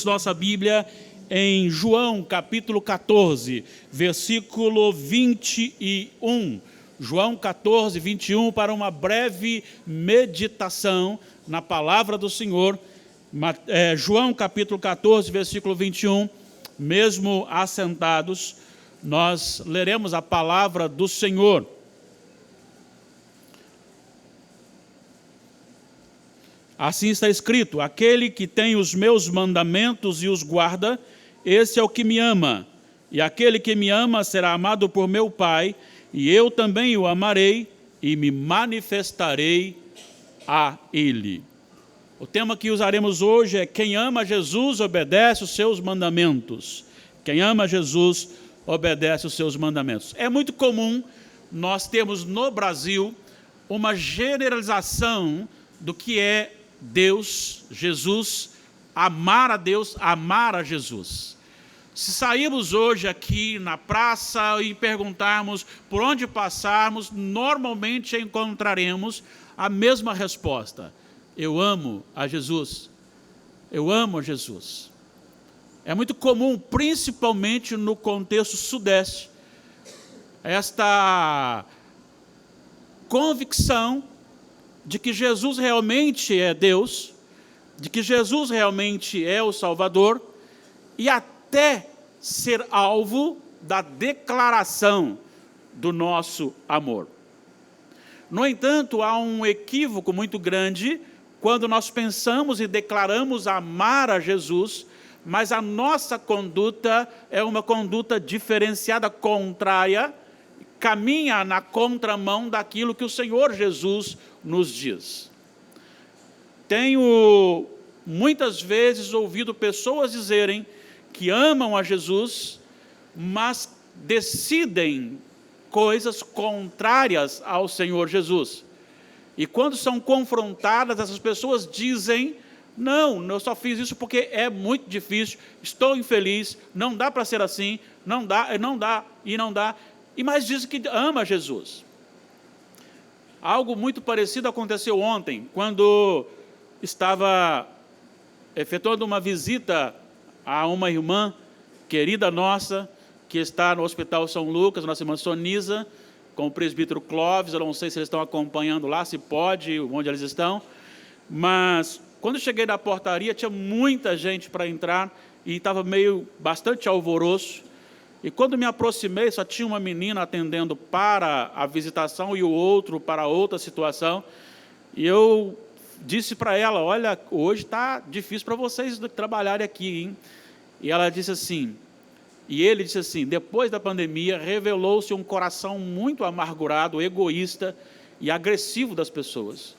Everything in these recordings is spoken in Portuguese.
Nossa Bíblia em João capítulo 14, versículo 21. João 14, 21, para uma breve meditação na palavra do Senhor. João capítulo 14, versículo 21, mesmo assentados, nós leremos a palavra do Senhor. Assim está escrito: aquele que tem os meus mandamentos e os guarda, esse é o que me ama. E aquele que me ama será amado por meu Pai, e eu também o amarei e me manifestarei a ele. O tema que usaremos hoje é: quem ama Jesus obedece os seus mandamentos. Quem ama Jesus obedece os seus mandamentos. É muito comum nós termos no Brasil uma generalização do que é Deus, Jesus, amar a Deus, amar a Jesus. Se sairmos hoje aqui na praça e perguntarmos por onde passarmos, normalmente encontraremos a mesma resposta: eu amo a Jesus, eu amo a Jesus. É muito comum, principalmente no contexto sudeste, esta convicção de que Jesus realmente é Deus, de que Jesus realmente é o Salvador, e até ser alvo da declaração do nosso amor. No entanto, há um equívoco muito grande quando nós pensamos e declaramos amar a Jesus, mas a nossa conduta é uma conduta diferenciada, contrária, caminha na contramão daquilo que o Senhor Jesus nos diz. Tenho muitas vezes ouvido pessoas dizerem que amam a Jesus, mas decidem coisas contrárias ao Senhor Jesus. E quando são confrontadas, essas pessoas dizem: não, eu só fiz isso porque é muito difícil, estou infeliz, não dá para ser assim, não dá, e não dá. E mais dizem que ama Jesus. Algo muito parecido aconteceu ontem, quando estava efetuando uma visita a uma irmã querida nossa, que está no Hospital São Lucas, nossa irmã Sonisa, com o presbítero Clóvis. Eu não sei se eles estão acompanhando lá, se pode, onde eles estão, mas quando cheguei na portaria, tinha muita gente para entrar, e estava bastante alvoroço. E quando me aproximei, só tinha uma menina atendendo para a visitação e o outro para outra situação. E eu disse para ela: olha, hoje está difícil para vocês trabalharem aqui, hein? E ela disse assim, e ele disse assim: depois da pandemia, revelou-se um coração muito amargurado, egoísta e agressivo das pessoas.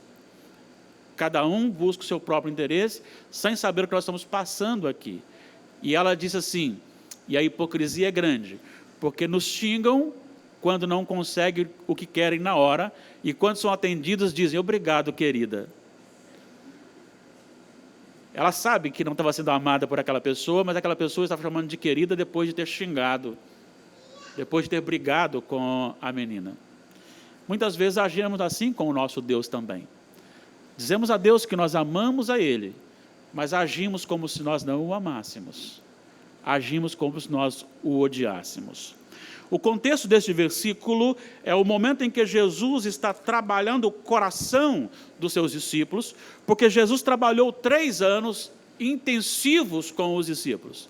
Cada um busca o seu próprio interesse, sem saber o que nós estamos passando aqui. E ela disse assim: e a hipocrisia é grande, porque nos xingam quando não conseguem o que querem na hora, e quando são atendidos dizem: obrigado, querida. Ela sabe que não estava sendo amada por aquela pessoa, mas aquela pessoa estava chamando de querida depois de ter xingado, depois de ter brigado com a menina. Muitas vezes agimos assim com o nosso Deus também. Dizemos a Deus que nós amamos a Ele, mas agimos como se nós não o amássemos. Agimos como se nós o odiássemos. O contexto deste versículo é o momento em que Jesus está trabalhando o coração dos seus discípulos, porque Jesus trabalhou 3 anos intensivos com os discípulos.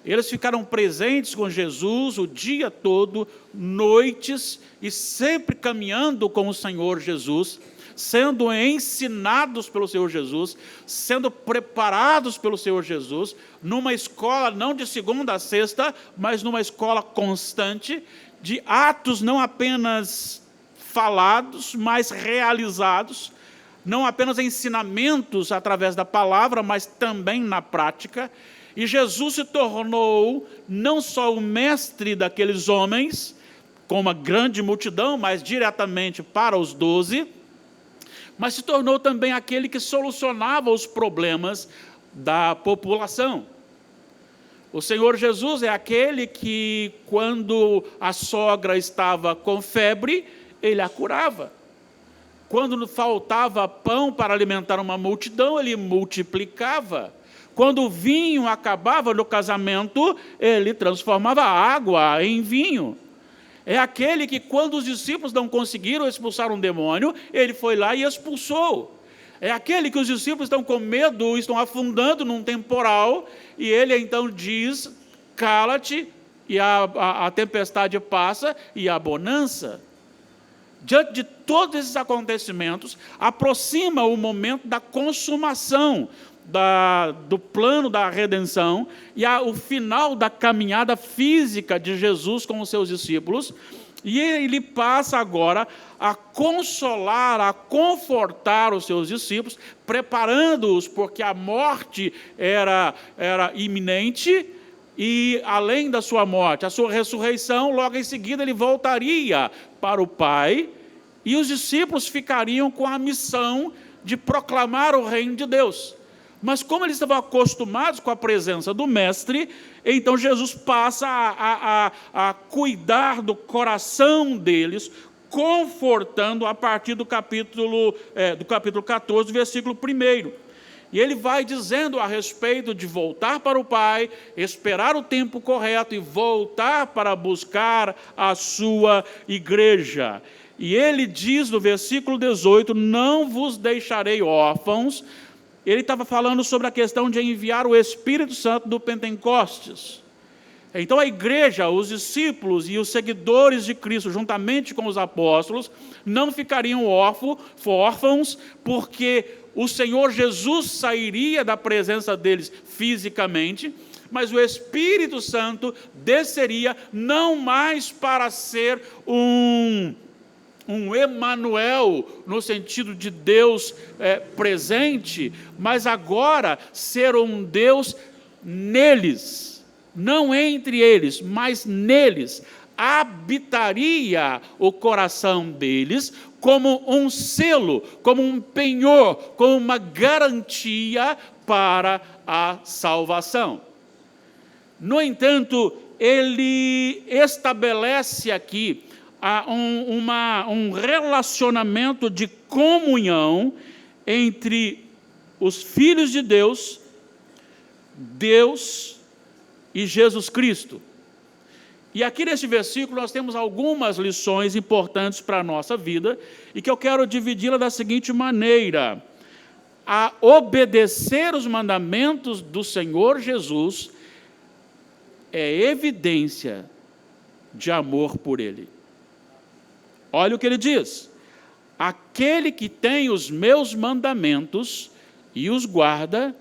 Eles ficaram presentes com Jesus o dia todo, noites, e sempre caminhando com o Senhor Jesus, sendo ensinados pelo Senhor Jesus, sendo preparados pelo Senhor Jesus, numa escola não de segunda a sexta, mas numa escola constante, de atos não apenas falados, mas realizados, não apenas ensinamentos através da palavra, mas também na prática. E Jesus se tornou não só o mestre daqueles homens, com uma grande multidão, mas diretamente para os 12, mas se tornou também aquele que solucionava os problemas da população. O Senhor Jesus é aquele que, quando a sogra estava com febre, ele a curava. Quando faltava pão para alimentar uma multidão, ele multiplicava. Quando o vinho acabava no casamento, ele transformava a água em vinho. É aquele que, quando os discípulos não conseguiram expulsar um demônio, ele foi lá e expulsou. É aquele que os discípulos estão com medo, estão afundando num temporal, e ele então diz: cala-te, e a tempestade passa, e a bonança. Diante de todos esses acontecimentos, aproxima o momento da consumação do plano da redenção e o final da caminhada física de Jesus com os seus discípulos, e ele passa agora a consolar, a confortar os seus discípulos, preparando-os, porque a morte era iminente, e além da sua morte, a sua ressurreição, logo em seguida ele voltaria para o Pai, e os discípulos ficariam com a missão de proclamar o reino de Deus. Mas como eles estavam acostumados com a presença do Mestre, então Jesus passa a cuidar do coração deles, confortando a partir do capítulo 14, versículo 1. E ele vai dizendo a respeito de voltar para o Pai, esperar o tempo correto e voltar para buscar a sua igreja. E ele diz no versículo 18, não vos deixarei órfãos. Ele estava falando sobre a questão de enviar o Espírito Santo do Pentecostes. Então a igreja, os discípulos e os seguidores de Cristo, juntamente com os apóstolos, não ficariam órfãos, porque o Senhor Jesus sairia da presença deles fisicamente, mas o Espírito Santo desceria não mais para ser um Emanuel, no sentido de Deus presente, mas agora ser um Deus neles, não entre eles, mas neles, habitaria o coração deles como um selo, como um penhor, como uma garantia para a salvação. No entanto, ele estabelece aqui um relacionamento de comunhão entre os filhos de Deus, Deus e Jesus Cristo. E aqui neste versículo nós temos algumas lições importantes para a nossa vida, e que eu quero dividi-la da seguinte maneira: a obedecer os mandamentos do Senhor Jesus é evidência de amor por Ele. Olha o que ele diz: aquele que tem os meus mandamentos e os guarda,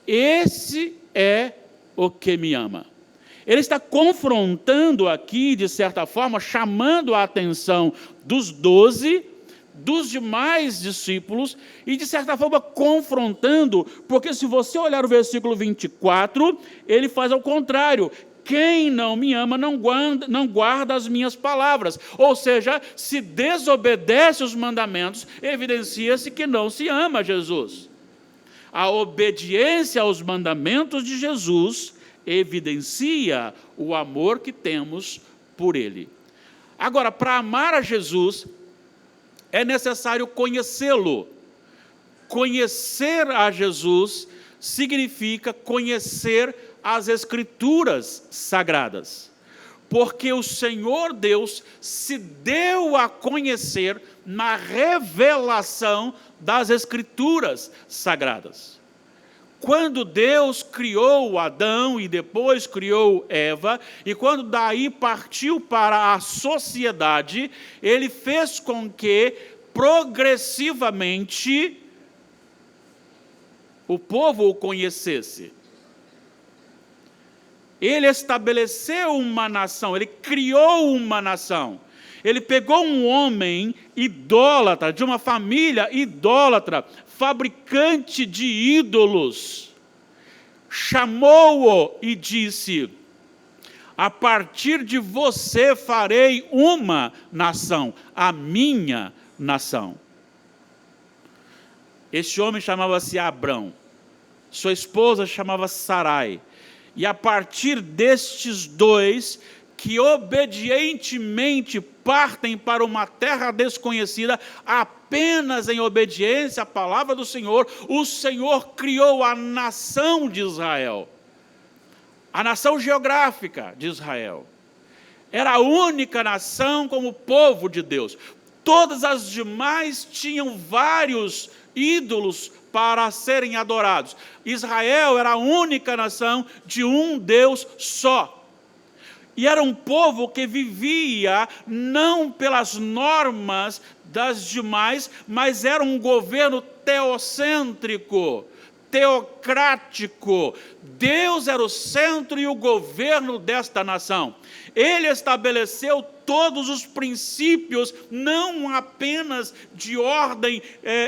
esse é o que me ama. Ele está confrontando aqui, de certa forma, chamando a atenção dos 12, dos demais discípulos, e de certa forma confrontando, porque se você olhar o versículo 24, ele faz ao contrário: quem não me ama não guarda as minhas palavras. Ou seja, se desobedece os mandamentos, evidencia-se que não se ama Jesus. A obediência aos mandamentos de Jesus evidencia o amor que temos por Ele. Agora, para amar a Jesus, é necessário conhecê-lo. Conhecer a Jesus significa conhecer as Escrituras Sagradas, porque o Senhor Deus se deu a conhecer na revelação das Escrituras Sagradas. Quando Deus criou Adão e depois criou Eva, e quando daí partiu para a sociedade, Ele fez com que progressivamente o povo o conhecesse. Ele estabeleceu uma nação, ele criou uma nação. Ele pegou um homem idólatra, de uma família idólatra, fabricante de ídolos, chamou-o e disse: a partir de você farei uma nação, a minha nação. Este homem chamava-se Abrão, sua esposa chamava-se Sarai. E a partir destes dois, que obedientemente partem para uma terra desconhecida, apenas em obediência à palavra do Senhor, o Senhor criou a nação de Israel. A nação geográfica de Israel. Era a única nação como povo de Deus. Todas as demais tinham vários ídolos para serem adorados. Israel era a única nação de um Deus só. E era um povo que vivia não pelas normas das demais, mas era um governo teocêntrico, teocrático. Deus era o centro e o governo desta nação. Ele estabeleceu todos os princípios, não apenas de ordem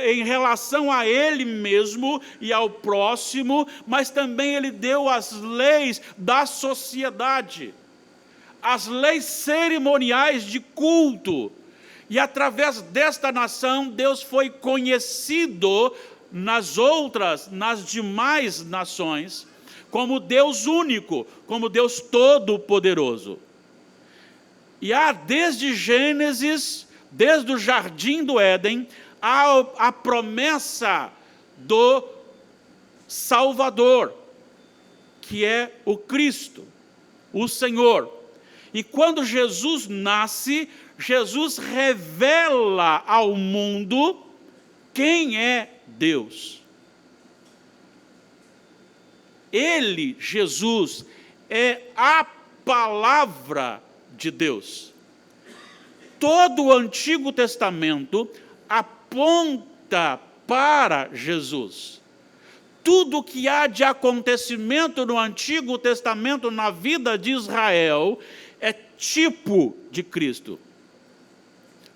em relação a ele mesmo e ao próximo, mas também ele deu as leis da sociedade, as leis cerimoniais de culto. E através desta nação, Deus foi conhecido nas demais nações, como Deus único, como Deus todo-poderoso. E há desde Gênesis, desde o jardim do Éden, a promessa do Salvador, que é o Cristo, o Senhor. E quando Jesus nasce, Jesus revela ao mundo quem é Deus. Ele, Jesus, é a palavra de Deus. Todo o Antigo Testamento aponta para Jesus. Tudo que há de acontecimento no Antigo Testamento na vida de Israel é tipo de Cristo.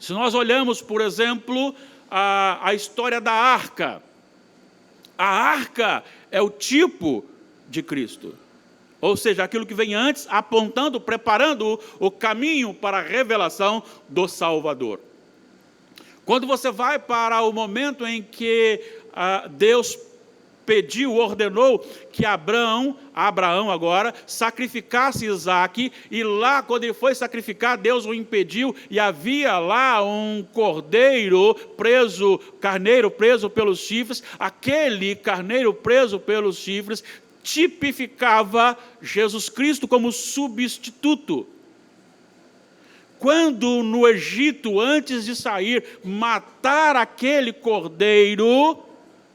Se nós olhamos, por exemplo, a história da arca, a arca é o tipo de Cristo. Ou seja, aquilo que vem antes, apontando, preparando o caminho para a revelação do Salvador. Quando você vai para o momento em que Deus ordenou que Abraão agora, sacrificasse Isaque, e lá, quando ele foi sacrificar, Deus o impediu, e havia lá um carneiro preso pelos chifres. Aquele carneiro preso pelos chifres tipificava Jesus Cristo como substituto. Quando no Egito, antes de sair, matar aquele cordeiro,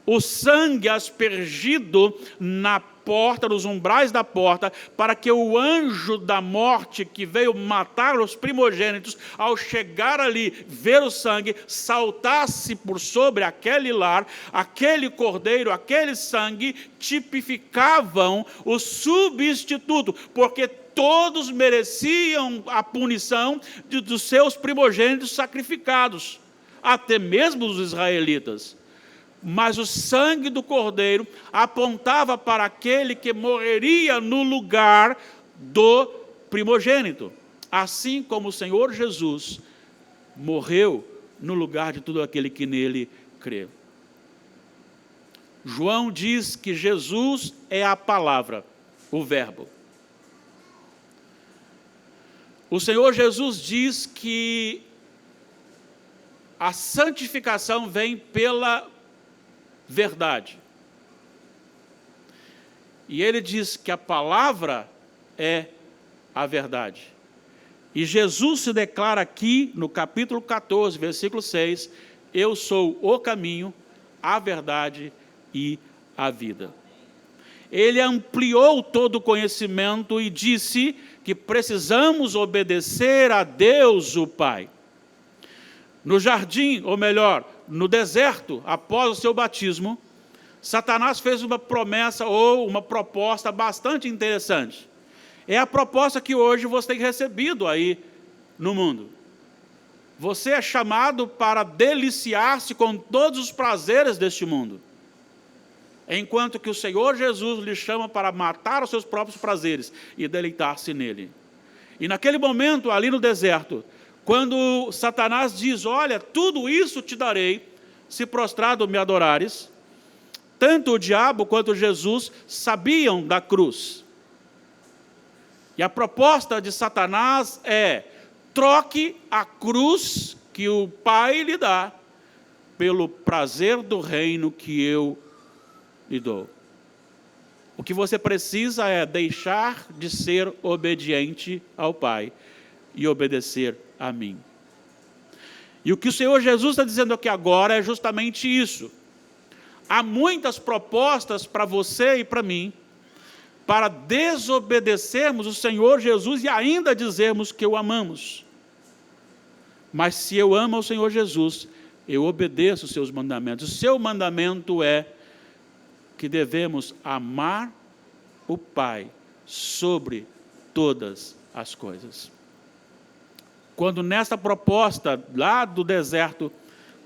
o sangue aspergido na porta, nos umbrais da porta, para que o anjo da morte que veio matar os primogênitos, ao chegar ali, ver o sangue, saltasse por sobre aquele lar, aquele cordeiro, aquele sangue, tipificavam o substituto, porque todos mereciam a punição dos seus primogênitos sacrificados, até mesmo os israelitas. Mas o sangue do cordeiro apontava para aquele que morreria no lugar do primogênito. Assim como o Senhor Jesus morreu no lugar de todo aquele que nele crê. João diz que Jesus é a palavra, o verbo. O Senhor Jesus diz que a santificação vem pela verdade. E ele diz que a palavra é a verdade. E Jesus se declara aqui no capítulo 14, versículo 6, eu sou o caminho, a verdade e a vida. Ele ampliou todo o conhecimento e disse que precisamos obedecer a Deus o Pai. No jardim, ou melhor, no deserto, após o seu batismo, Satanás fez uma promessa ou uma proposta bastante interessante. É a proposta que hoje você tem recebido aí no mundo. Você é chamado para deliciar-se com todos os prazeres deste mundo, enquanto que o Senhor Jesus lhe chama para matar os seus próprios prazeres e deleitar-se nele. E naquele momento, ali no deserto, quando Satanás diz, olha, tudo isso te darei, se prostrado me adorares, tanto o diabo quanto Jesus sabiam da cruz. E a proposta de Satanás é: troque a cruz que o Pai lhe dá pelo prazer do reino que eu lhe dou. O que você precisa é deixar de ser obediente ao Pai e obedecer a mim. E o que o Senhor Jesus está dizendo aqui agora é justamente isso. Há muitas propostas para você e para mim, para desobedecermos o Senhor Jesus e ainda dizermos que o amamos. Mas se eu amo ao Senhor Jesus, eu obedeço os seus mandamentos. O seu mandamento é que devemos amar o Pai sobre todas as coisas. Quando nesta proposta lá do deserto,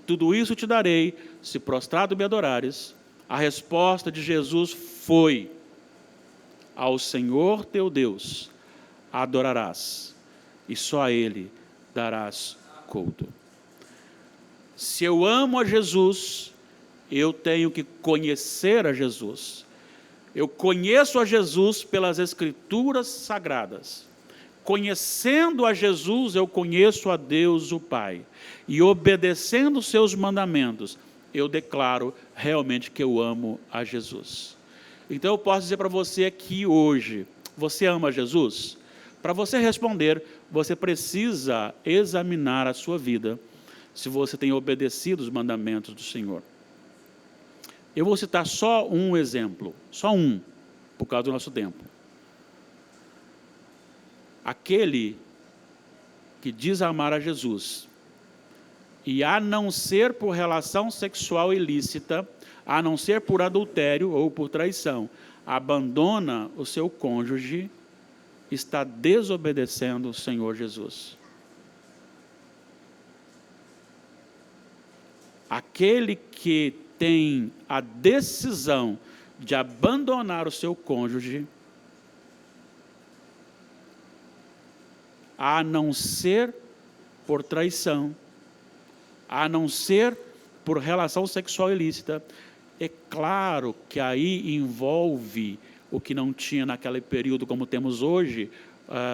tudo isso te darei, se prostrado me adorares, a resposta de Jesus foi: ao Senhor teu Deus adorarás, e só a Ele darás culto. Se eu amo a Jesus, eu tenho que conhecer a Jesus. Eu conheço a Jesus pelas Escrituras Sagradas. Conhecendo a Jesus, eu conheço a Deus o Pai. E obedecendo os seus mandamentos, eu declaro realmente que eu amo a Jesus. Então eu posso dizer para você aqui hoje: você ama Jesus? Para você responder, você precisa examinar a sua vida, se você tem obedecido os mandamentos do Senhor. Eu vou citar só um exemplo, só um, por causa do nosso tempo. Aquele que diz amar a Jesus, e a não ser por relação sexual ilícita, a não ser por adultério ou por traição, abandona o seu cônjuge, está desobedecendo o Senhor Jesus. Aquele que tem a decisão de abandonar o seu cônjuge, a não ser por traição, a não ser por relação sexual ilícita, é claro que aí envolve o que não tinha naquele período, como temos hoje,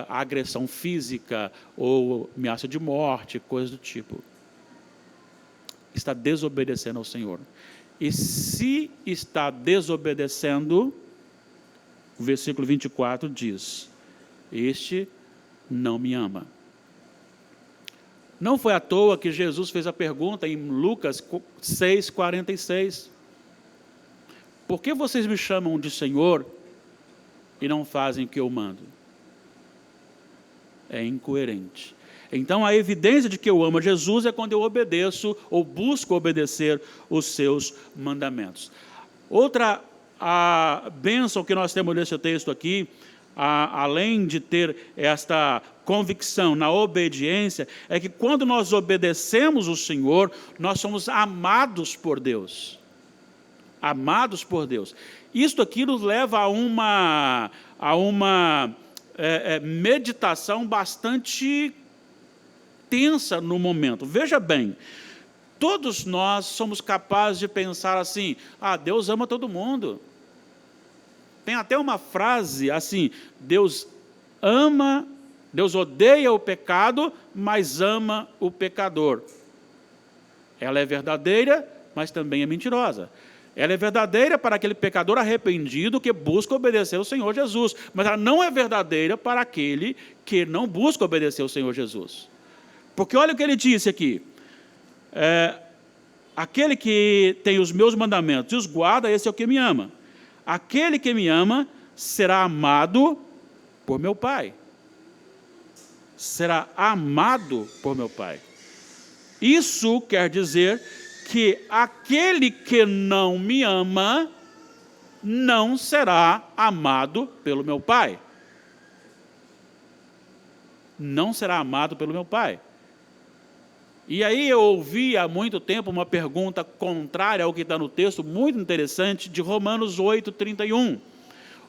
agressão física ou ameaça de morte, coisa do tipo. Está desobedecendo ao Senhor. E se está desobedecendo, o versículo 24 diz: este não me ama. Não foi à toa que Jesus fez a pergunta em Lucas 6,46. Por que vocês me chamam de Senhor e não fazem o que eu mando? É incoerente. Então, a evidência de que eu amo a Jesus é quando eu obedeço ou busco obedecer os seus mandamentos. Outra bênção que nós temos nesse texto aqui, além de ter esta convicção na obediência, é que quando nós obedecemos o Senhor, nós somos amados por Deus. Amados por Deus. Isto aqui nos leva a uma meditação bastante tensa no momento. Veja bem, todos nós somos capazes de pensar assim: Deus ama todo mundo. Tem até uma frase assim: Deus odeia o pecado, mas ama o pecador. Ela é verdadeira, mas também é mentirosa. Ela é verdadeira para aquele pecador arrependido que busca obedecer ao Senhor Jesus, mas ela não é verdadeira para aquele que não busca obedecer ao Senhor Jesus. Porque olha o que ele disse aqui: aquele que tem os meus mandamentos e os guarda, esse é o que me ama. Aquele que me ama será amado por meu Pai. Será amado por meu Pai. Isso quer dizer que aquele que não me ama não será amado pelo meu Pai. Não será amado pelo meu Pai. E aí eu ouvi há muito tempo uma pergunta contrária ao que está no texto, muito interessante, de Romanos 8,31.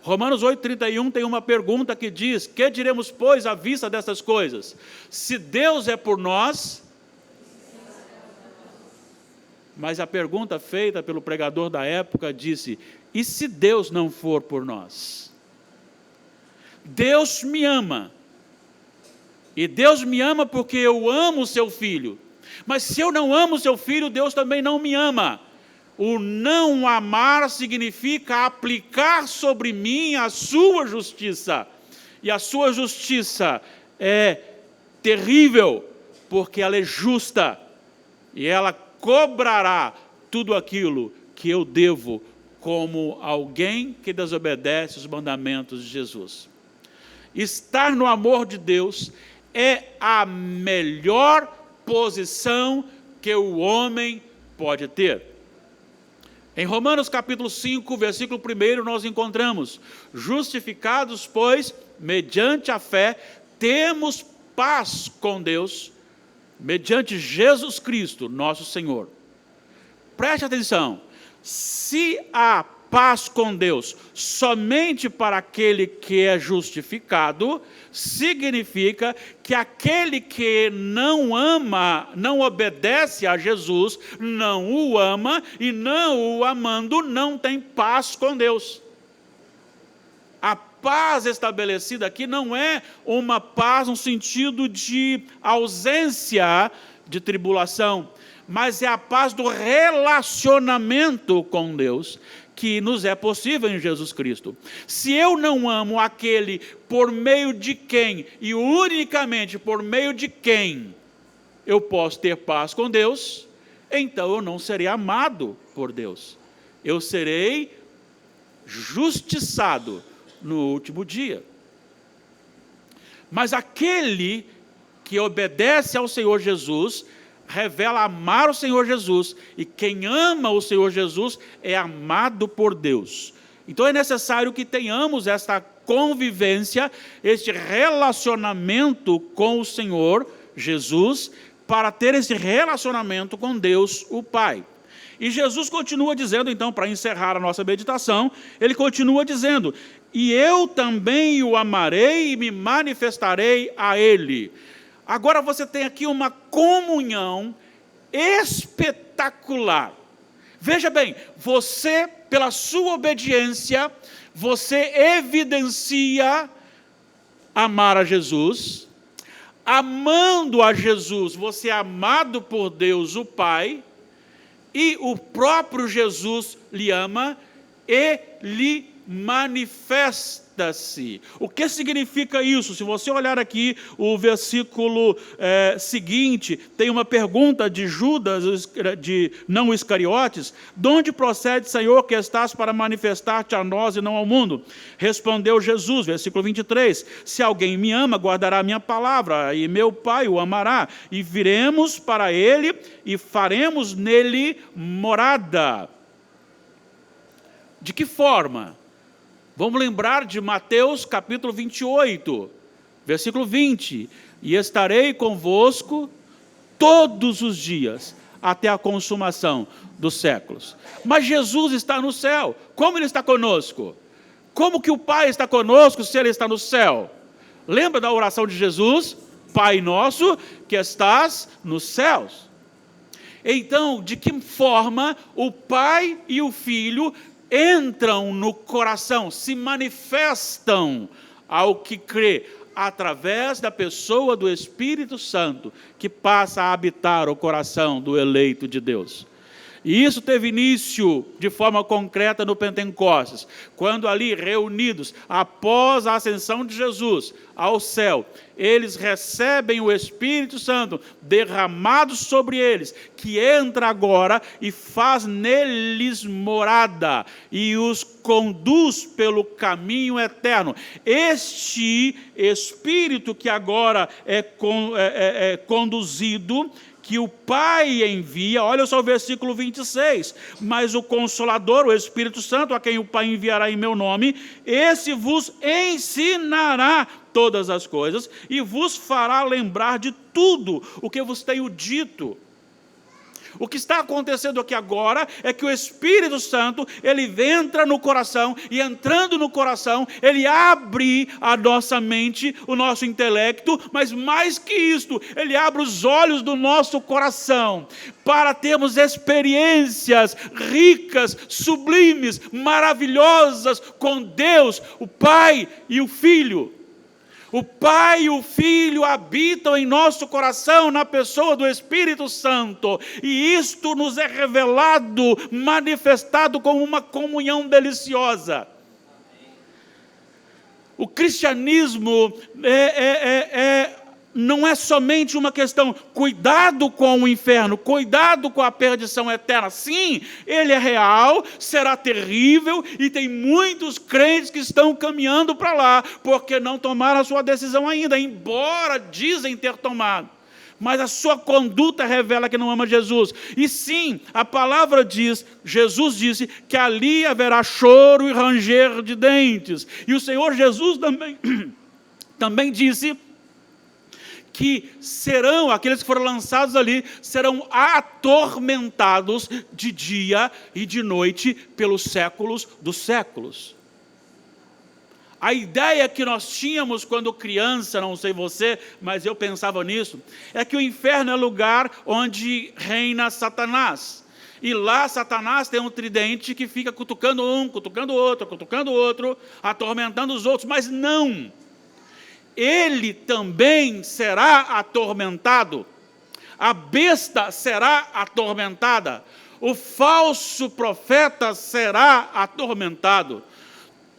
Romanos 8,31 tem uma pergunta que diz: que diremos, pois, à vista dessas coisas? Se Deus é por nós... Mas a pergunta feita pelo pregador da época disse: e se Deus não for por nós? Deus me ama. E Deus me ama porque eu amo o seu filho. Mas se eu não amo o seu filho, Deus também não me ama. O não amar significa aplicar sobre mim a sua justiça. E a sua justiça é terrível, porque ela é justa. E ela cobrará tudo aquilo que eu devo como alguém que desobedece os mandamentos de Jesus. Estar no amor de Deus é a melhor posição que o homem pode ter. Em Romanos capítulo 5, versículo 1, nós encontramos: justificados, pois, mediante a fé, temos paz com Deus, mediante Jesus Cristo, nosso Senhor. Preste atenção, se há paz com Deus somente para aquele que é justificado, significa que aquele que não ama, não obedece a Jesus, não o ama e não o amando, não tem paz com Deus. A paz estabelecida aqui não é uma paz no sentido de ausência de tribulação, mas é a paz do relacionamento com Deus, que nos é possível em Jesus Cristo. Se eu não amo aquele por meio de quem, e unicamente por meio de quem, eu posso ter paz com Deus, então eu não serei amado por Deus. Eu serei justiçado no último dia. Mas aquele que obedece ao Senhor Jesus revela amar o Senhor Jesus, e quem ama o Senhor Jesus é amado por Deus. Então é necessário que tenhamos esta convivência, este relacionamento com o Senhor Jesus, para ter esse relacionamento com Deus, o Pai. E Jesus continua dizendo, então, para encerrar a nossa meditação, ele continua dizendo: e eu também o amarei e me manifestarei a ele. Agora você tem aqui uma comunhão espetacular. Veja bem, você, pela sua obediência, você evidencia amar a Jesus. Amando a Jesus, você é amado por Deus, o Pai, e o próprio Jesus lhe ama e lhe manifesta-se. O que significa isso? Se você olhar aqui o versículo seguinte, tem uma pergunta de Judas, de não Iscariotes: de onde procede, Senhor, que estás para manifestar-te a nós e não ao mundo? Respondeu Jesus, versículo 23, se alguém me ama, guardará a minha palavra, e meu Pai o amará, e viremos para ele e faremos nele morada. De que forma? Vamos lembrar de Mateus capítulo 28, versículo 20. E estarei convosco todos os dias, até a consumação dos séculos. Mas Jesus está no céu. Como ele está conosco? Como que o Pai está conosco se ele está no céu? Lembra da oração de Jesus? Pai nosso que estás nos céus. Então, de que forma o Pai e o Filho entram no coração, se manifestam ao que crê, através da pessoa do Espírito Santo, que passa a habitar o coração do eleito de Deus. E isso teve início de forma concreta no Pentecostes, quando ali reunidos, após a ascensão de Jesus ao céu, eles recebem o Espírito Santo derramado sobre eles, que entra agora e faz neles morada, e os conduz pelo caminho eterno. Este Espírito que agora é conduzido, que o Pai envia, olha só o versículo 26, mas o Consolador, o Espírito Santo, a quem o Pai enviará em meu nome, esse vos ensinará todas as coisas e vos fará lembrar de tudo o que vos tenho dito. O que está acontecendo aqui agora é que o Espírito Santo, ele entra no coração, e entrando no coração, ele abre a nossa mente, o nosso intelecto, mas mais que isto, ele abre os olhos do nosso coração, para termos experiências ricas, sublimes, maravilhosas com Deus, o Pai e o Filho. O Pai e o Filho habitam em nosso coração na pessoa do Espírito Santo. E isto nos é revelado, manifestado como uma comunhão deliciosa. O cristianismo não é somente uma questão, cuidado com o inferno, cuidado com a perdição eterna. Sim, ele é real, será terrível, e tem muitos crentes que estão caminhando para lá, porque não tomaram a sua decisão ainda, embora dizem ter tomado. Mas a sua conduta revela que não ama Jesus. E sim, a palavra diz, Jesus disse, que ali haverá choro e ranger de dentes. E o Senhor Jesus também disse que serão, aqueles que foram lançados ali, serão atormentados de dia e de noite pelos séculos dos séculos. A ideia que nós tínhamos quando criança, não sei você, mas eu pensava nisso, é que o inferno é lugar onde reina Satanás. E lá Satanás tem um tridente que fica cutucando um, cutucando o outro, atormentando os outros, mas não. Ele também será atormentado, a besta será atormentada, o falso profeta será atormentado.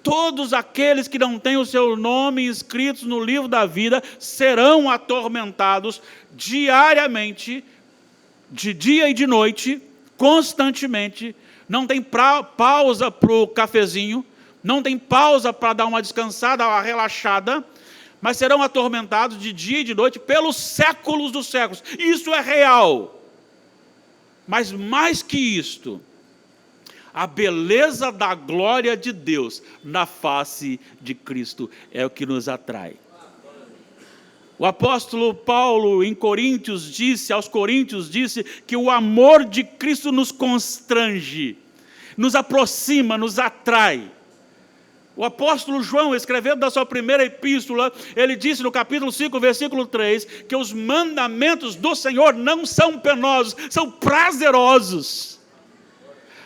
Todos aqueles que não têm o seu nome escritos no livro da vida serão atormentados diariamente, de dia e de noite, constantemente. Não tem pausa para o cafezinho, não tem pausa para dar uma descansada, uma relaxada, mas serão atormentados de dia e de noite pelos séculos dos séculos. Isso é real. Mas mais que isto, a beleza da glória de Deus na face de Cristo é o que nos atrai. O apóstolo Paulo, aos Coríntios, disse que o amor de Cristo nos constrange, nos aproxima, nos atrai. O apóstolo João, escrevendo da sua primeira epístola, ele disse no capítulo 5, versículo 3, que os mandamentos do Senhor não são penosos, são prazerosos.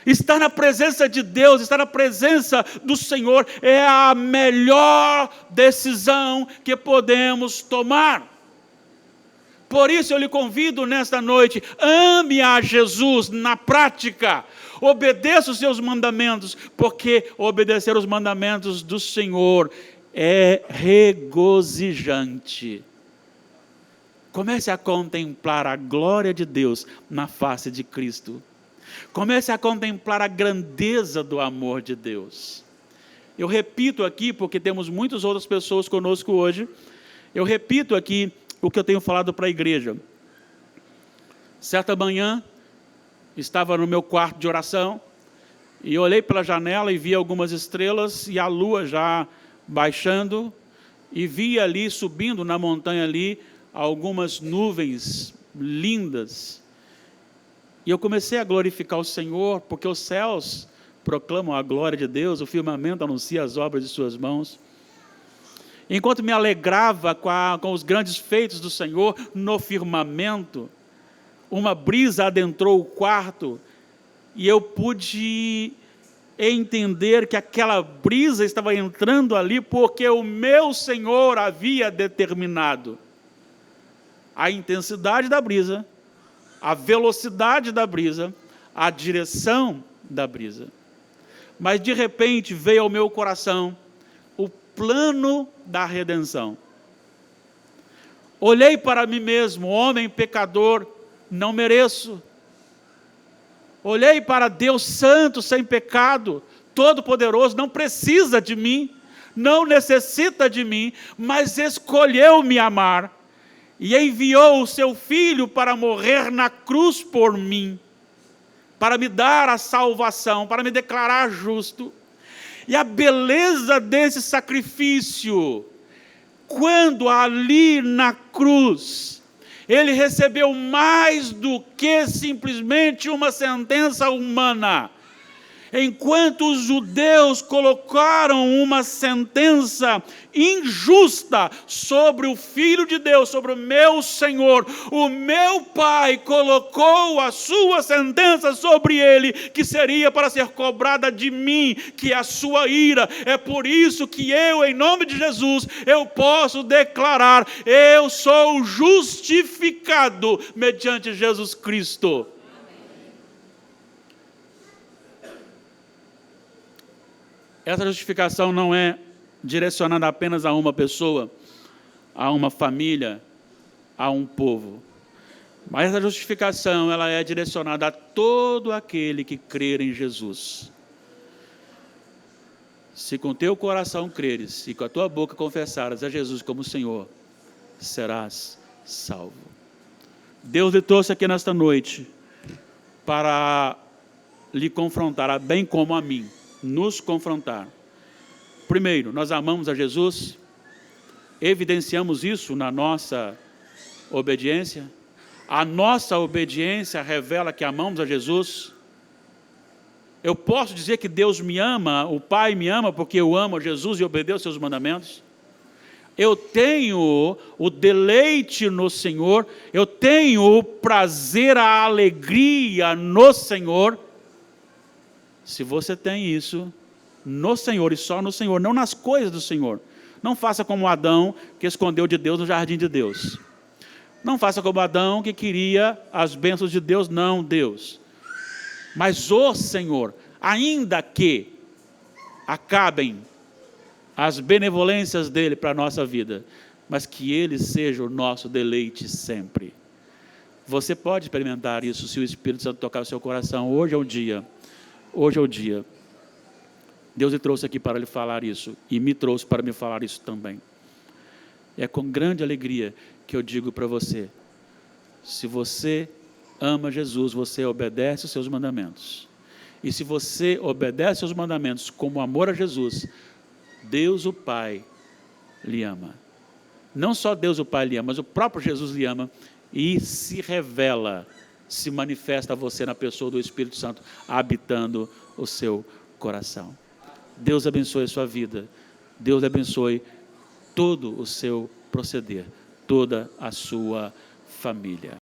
Estar na presença de Deus, estar na presença do Senhor, é a melhor decisão que podemos tomar. Por isso eu lhe convido nesta noite, ame a Jesus na prática, obedeça os seus mandamentos, porque obedecer os mandamentos do Senhor é regozijante. Comece a contemplar a glória de Deus na face de Cristo. Comece a contemplar a grandeza do amor de Deus. Eu repito aqui, porque temos muitas outras pessoas conosco hoje, eu repito aqui o que eu tenho falado para a igreja. Certa manhã, estava no meu quarto de oração, e olhei pela janela e vi algumas estrelas, e a lua já baixando, e vi ali, subindo na montanha ali, algumas nuvens lindas. E eu comecei a glorificar o Senhor, porque os céus proclamam a glória de Deus, o firmamento anuncia as obras de suas mãos. Enquanto me alegrava com os grandes feitos do Senhor no firmamento, uma brisa adentrou o quarto, e eu pude entender que aquela brisa estava entrando ali, porque o meu Senhor havia determinado a intensidade da brisa, a velocidade da brisa, a direção da brisa. Mas de repente veio ao meu coração o plano da redenção. Olhei para mim mesmo, homem pecador, não mereço. Olhei para Deus santo, sem pecado, todo-poderoso, não precisa de mim, não necessita de mim, mas escolheu me amar e enviou o seu Filho para morrer na cruz por mim, para me dar a salvação, para me declarar justo. E a beleza desse sacrifício, quando ali na cruz, ele recebeu mais do que simplesmente uma sentença humana. Enquanto os judeus colocaram uma sentença injusta sobre o Filho de Deus, sobre o meu Senhor, o meu Pai colocou a sua sentença sobre ele, que seria para ser cobrada de mim, que é a sua ira. É por isso que eu, em nome de Jesus, eu posso declarar: eu sou justificado mediante Jesus Cristo. Essa justificação não é direcionada apenas a uma pessoa, a uma família, a um povo. Mas essa justificação, ela é direcionada a todo aquele que crer em Jesus. Se com teu coração creres e com a tua boca confessares a Jesus como Senhor, serás salvo. Deus lhe trouxe aqui nesta noite para lhe confrontar, bem como a mim, nos confrontar. Primeiro, nós amamos a Jesus, evidenciamos isso na nossa obediência. A nossa obediência revela que amamos a Jesus. Eu posso dizer que Deus me ama, o Pai me ama porque eu amo a Jesus e obedeço seus mandamentos. Eu tenho o deleite no Senhor, eu tenho o prazer, a alegria no Senhor. Se você tem isso no Senhor e só no Senhor, não nas coisas do Senhor, não faça como Adão, que escondeu de Deus no jardim de Deus. Não faça como Adão, que queria as bênçãos de Deus, não Deus. Mas o Senhor, ainda que acabem as benevolências dele para a nossa vida, mas que ele seja o nosso deleite sempre. Você pode experimentar isso se o Espírito Santo tocar o seu coração. Hoje é o dia. Hoje é o dia. Deus lhe trouxe aqui para lhe falar isso, e me trouxe para me falar isso também. É com grande alegria que eu digo para você: se você ama Jesus, você obedece os seus mandamentos. E se você obedece aos mandamentos como amor a Jesus, Deus o Pai lhe ama. Não só Deus o Pai lhe ama, mas o próprio Jesus lhe ama e se revela, se manifesta a você na pessoa do Espírito Santo, habitando o seu coração. Deus abençoe a sua vida. Deus abençoe todo o seu proceder, toda a sua família.